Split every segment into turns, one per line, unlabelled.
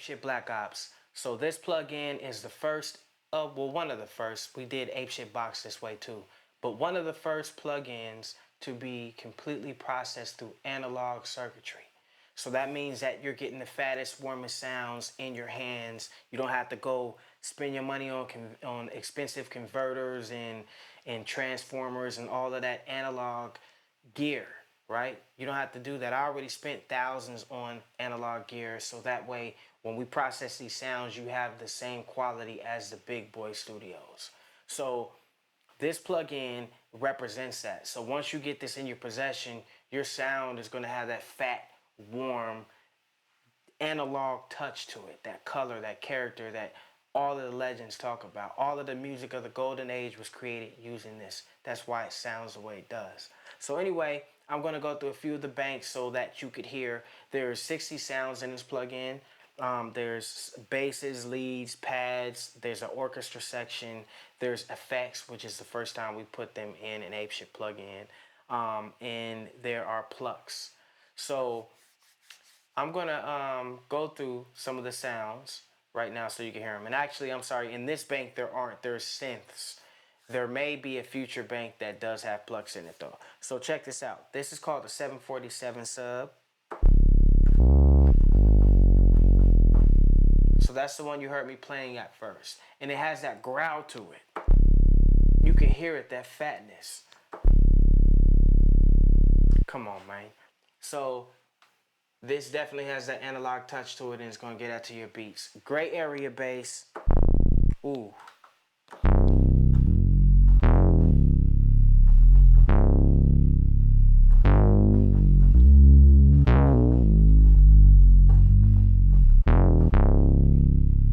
Apeshyt Black Ops. So this plugin is the first, well, one of the first. We did Apeshyt Box this way too, but one of the first plugins to be completely processed through analog circuitry. So that means that you're getting the fattest, warmest sounds in your hands. You don't have to go spend your money on expensive converters and transformers and all of that analog gear, right? You don't have to do that. I already spent thousands on analog gear, so that way when we process these sounds, you have the same quality as the big boy studios. So this plugin represents that. So once you get this in your possession, your sound is going to have that fat, warm, analog touch to it, that color, that character that all of the legends talk about. All of the music of the golden age was created using this. That's why it sounds the way it does. So anyway, I'm going to go through a few of the banks so that you could hear. There's 60 sounds in this plugin. There's basses, leads, pads. There's an orchestra section. There's effects, which is the first time we put them in an Apeshyt plugin. And there are plucks. So I'm gonna go through some of the sounds right now so you can hear them. And actually, I'm sorry, in this bank there aren't. There's synths. There may be a future bank that does have plucks in it though. So check this out. This is called the 747 sub. So that's the one you heard me playing at first. And it has that growl to it. You can hear it, that fatness. Come on, man. So this definitely has that analog touch to it, and it's going to get out to your beats. Gray area bass. Ooh.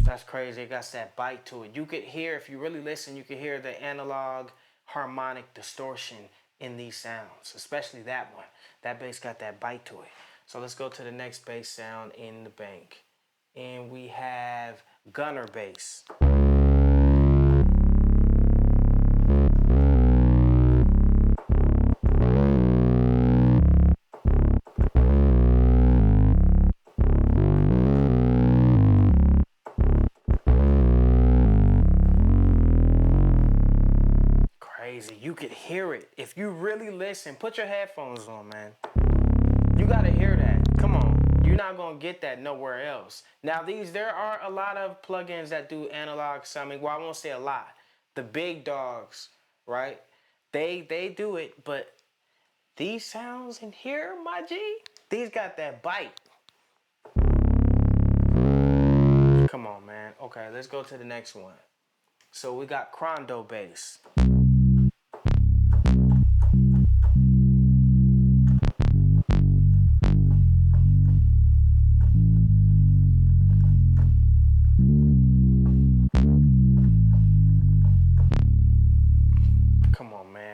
That's crazy. It got that bite to it. You could hear, if you really listen, you could hear the analog harmonic distortion in these sounds, especially that one. That bass got that bite to it. So let's go to the next bass sound in the bank. And we have gunner bass. Crazy. You could hear it. If you really listen, put your headphones on, man. You gotta hear that. Come on. You're not gonna get that nowhere else. Now there are a lot of plugins that do analog summing. Well, I won't say a lot. The big dogs, right? They do it, but these sounds in here, my G, these got that bite. Come on, man. Okay, let's go to the next one. So we got Crondo bass.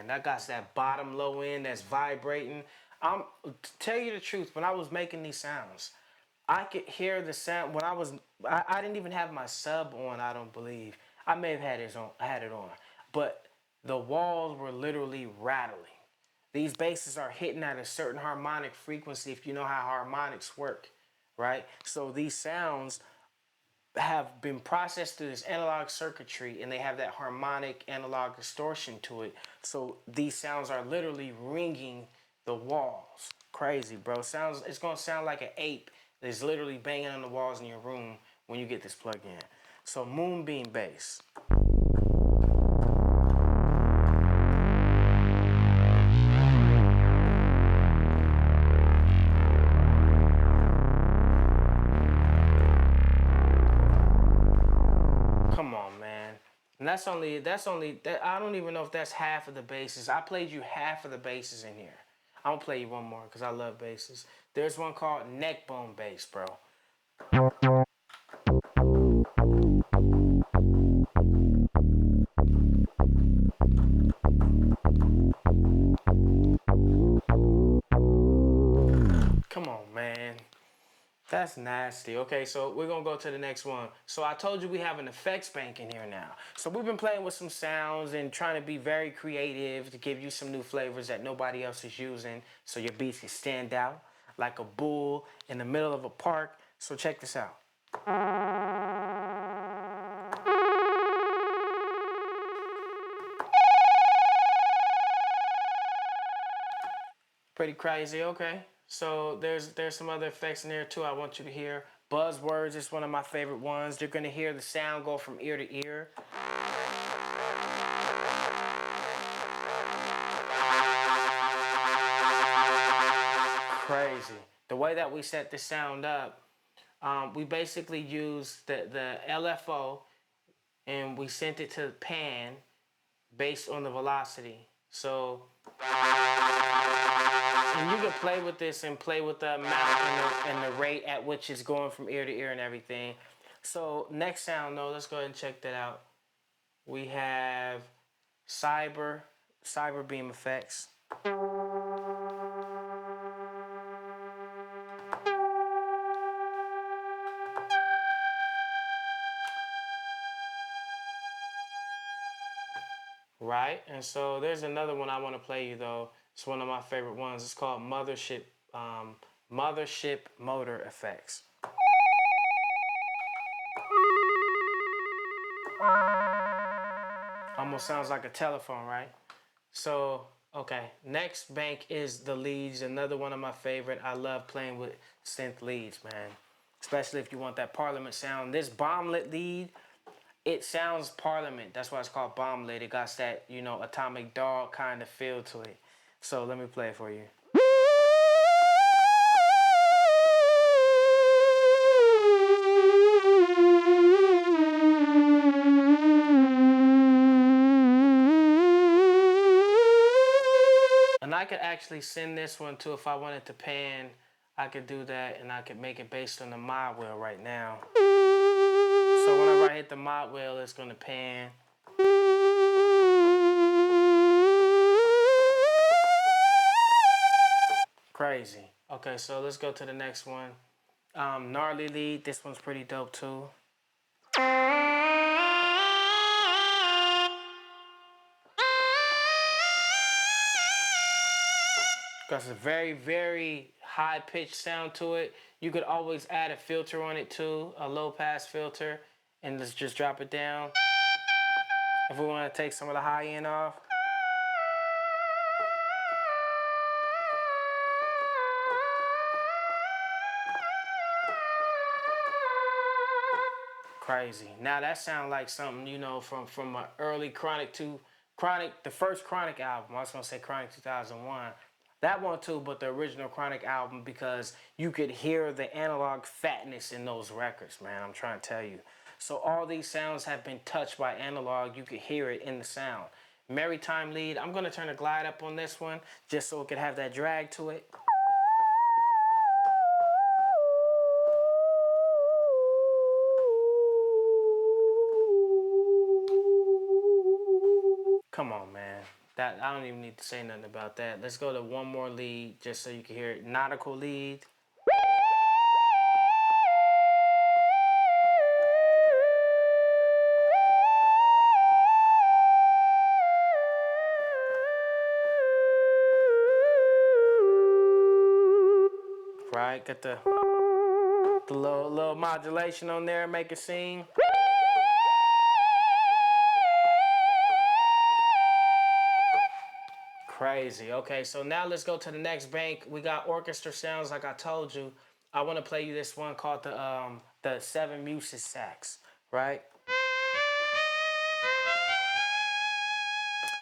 That got that bottom low end that's vibrating. To tell you the truth, when I was making these sounds, I could hear the sound when I didn't even have my sub on, I don't believe. I may have had it on. But the walls were literally rattling. These basses are hitting at a certain harmonic frequency if you know how harmonics work, right? So these sounds have been processed through this analog circuitry, and they have that harmonic analog distortion to it. So these sounds are literally ringing the walls. Crazy, bro. It's gonna sound like an ape that's literally banging on the walls in your room when you get this plug in. So Moonbeam bass. And I don't even know if that's half of the basses. I played you half of the basses in here. I'm gonna play you one more because I love basses. There's one called Neckbone bass, bro. Come on, man. That's nasty. Okay, so we're gonna go to the next one. So I told you we have an effects bank in here now. So we've been playing with some sounds and trying to be very creative to give you some new flavors that nobody else is using, so your beats can stand out like a bull in the middle of a park. So check this out. Pretty crazy. Okay. So there's some other effects in there too. I want you to hear. Buzzwords is one of my favorite ones. You're gonna hear the sound go from ear to ear. Crazy. The way that we set the sound up, we basically used the LFO and we sent it to pan based on the velocity. So, and you can play with this and play with the amount and the rate at which it's going from ear to ear and everything. So next sound though, let's go ahead and check that out. We have cyber beam effects. Right, and so there's another one I want to play you though. It's one of my favorite ones. It's called Mothership Motor Effects. Almost sounds like a telephone, right? So, okay, next bank is the leads. Another one of my favorite. I love playing with synth leads, man. Especially if you want that Parliament sound. This bomblet lead, it sounds Parliament. That's why it's called bomblet. It got that, you know, Atomic Dog kind of feel to it. So let me play it for you. And I could actually send this one to, if I wanted to pan, I could do that and I could make it based on the mod wheel right now. So whenever I hit the mod wheel, it's gonna pan. Crazy. Okay, so let's go to the next one. Gnarly lead, this one's pretty dope too. Got a very, very high pitched sound to it. You could always add a filter on it too, a low pass filter, and let's just drop it down. If we want to take some of the high end off. Crazy. Now that sounds like something, you know, from an early Chronic, the first Chronic album. I was gonna say Chronic 2001. That one too, but the original Chronic album, because you could hear the analog fatness in those records, man. I'm trying to tell you. So all these sounds have been touched by analog. You could hear it in the sound. Maritime lead. I'm gonna turn the glide up on this one just so it could have that drag to it. Come on, man. That I don't even need to say nothing about that. Let's go to one more lead just so you can hear it. Nautical lead. Right, got the little modulation on there, make it sing. Crazy. Okay, so now let's go to the next bank. We got orchestra sounds, like I told you. I want to play you this one called the Seven Muses sax, right?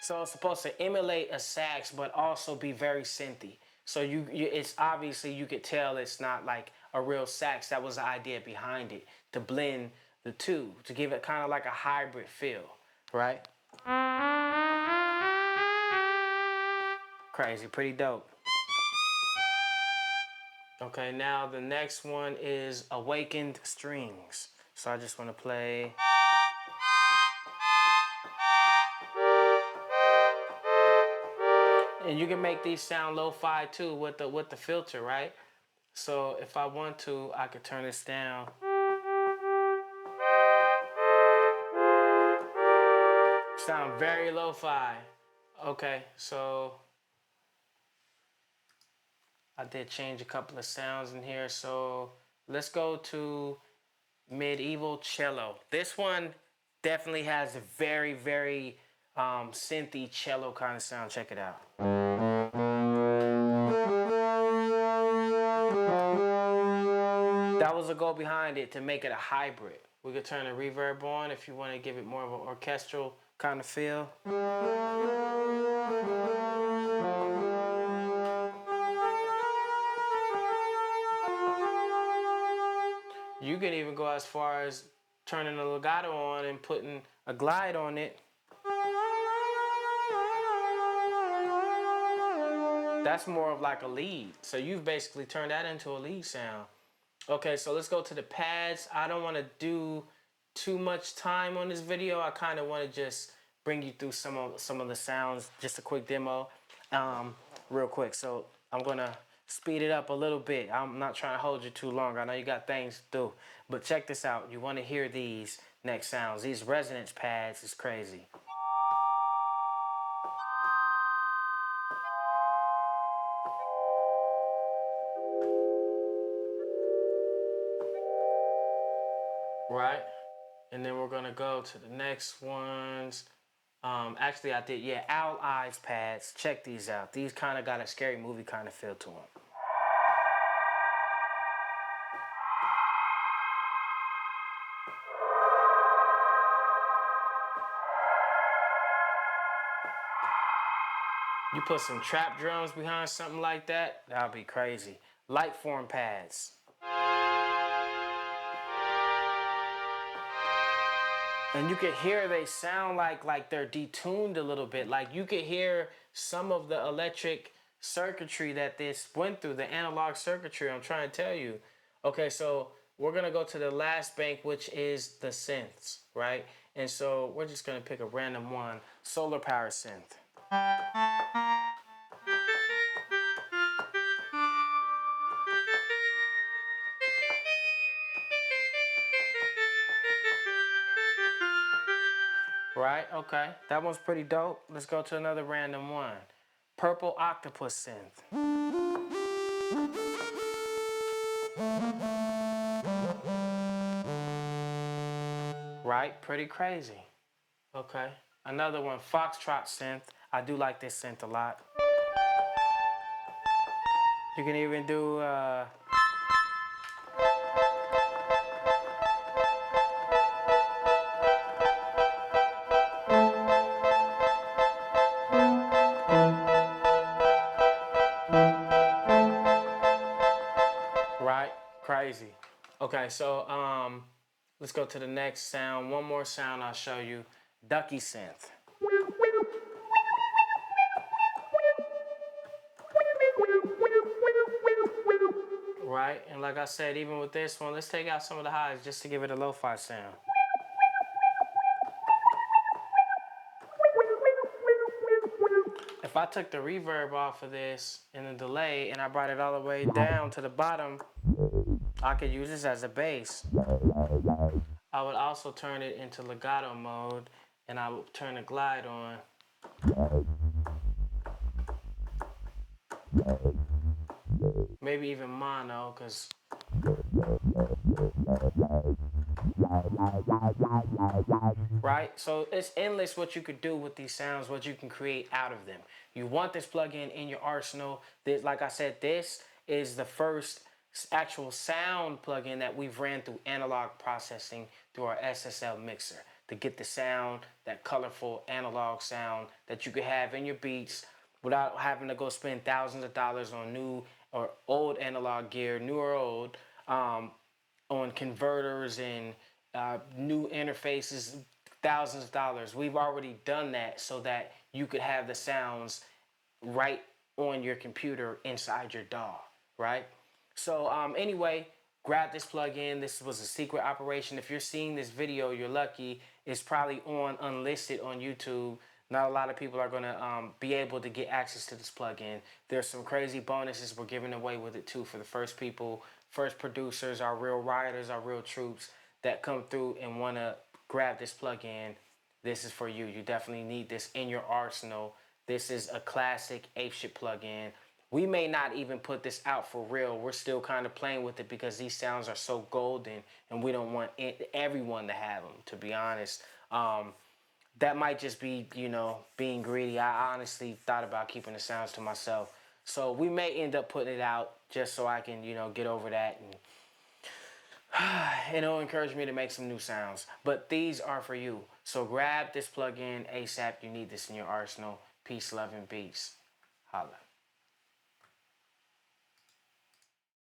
So it's supposed to emulate a sax, but also be very synthy. So it's obviously you could tell it's not like a real sax. That was the idea behind it, to blend the two, to give it kind of like a hybrid feel, right? Crazy, pretty dope. Okay, now the next one is Awakened Strings. So I just want to play. And you can make these sound lo-fi too with the filter, right? So if I want to, I could turn this down. Sound very lo-fi. Okay, so I did change a couple of sounds in here. So let's go to Medieval cello. This one definitely has a very, very synthy cello kind of sound. Check it out. That was a goal behind it to make it a hybrid. We could turn the reverb on if you want to give it more of an orchestral kind of feel. You can even go as far as turning the legato on and putting a glide on it. That's more of like a lead. So you've basically turned that into a lead sound. Okay, so let's go to the pads. I don't want to do too much time on this video. I kind of want to just bring you through some of the sounds, just a quick demo, real quick. So I'm gonna speed it up a little bit. I'm not trying to hold you too long. I know you got things to do, but check this out. You want to hear these next sounds. These resonance pads is crazy. Right? And then we're gonna go to the next ones. Actually, I did, yeah, Owl Eyes pads. Check these out. These kind of got a scary movie kind of feel to them. You put some trap drums behind something like that, that'll be crazy. Light form pads. And you can hear they sound like they're detuned a little bit. Like you could hear some of the electric circuitry that this went through, the analog circuitry, I'm trying to tell you. Okay, so we're gonna go to the last bank, which is the synths, right? And so we're just gonna pick a random one, solar power synth. Right, okay, that one's pretty dope. Let's go to another random one. Purple octopus synth. Right, pretty crazy. Okay, another one, foxtrot synth. I do like this synth a lot. You can even do right, crazy. Okay, so let's go to the next sound. One more sound I'll show you, ducky synth. Right, and like I said, even with this one, let's take out some of the highs just to give it a lo-fi sound. If I took the reverb off of this and the delay and I brought it all the way down to the bottom, I could use this as a bass. I would also turn it into legato mode and I would turn the glide on. Maybe even mono, because right? So it's endless what you could do with these sounds, what you can create out of them. You want this plugin in your arsenal. This, like I said, this is the first actual sound plugin that we've ran through analog processing through our SSL mixer to get the sound, that colorful analog sound that you could have in your beats without having to go spend thousands of dollars on new or old analog gear, new or old, on converters and new interfaces, thousands of dollars. We've already done that so that you could have the sounds right on your computer inside your DAW, right? So anyway, grab this plugin. This was a secret operation. If you're seeing this video, you're lucky. It's probably on unlisted on YouTube. Not a lot of people are gonna be able to get access to this plugin. There's some crazy bonuses we're giving away with it too for the first people, first producers, our real riders, our real troops that come through and wanna grab this plugin. This is for you. You definitely need this in your arsenal. This is a classic Apeshyt plugin. We may not even put this out for real. We're still kind of playing with it because these sounds are so golden, and we don't want everyone to have them, to be honest. That might just be, you know, being greedy. I honestly thought about keeping the sounds to myself. So we may end up putting it out just so I can, you know, get over that, and it'll encourage me to make some new sounds. But these are for you. So grab this plugin ASAP. You need this in your arsenal. Peace, love, and beats. Holla.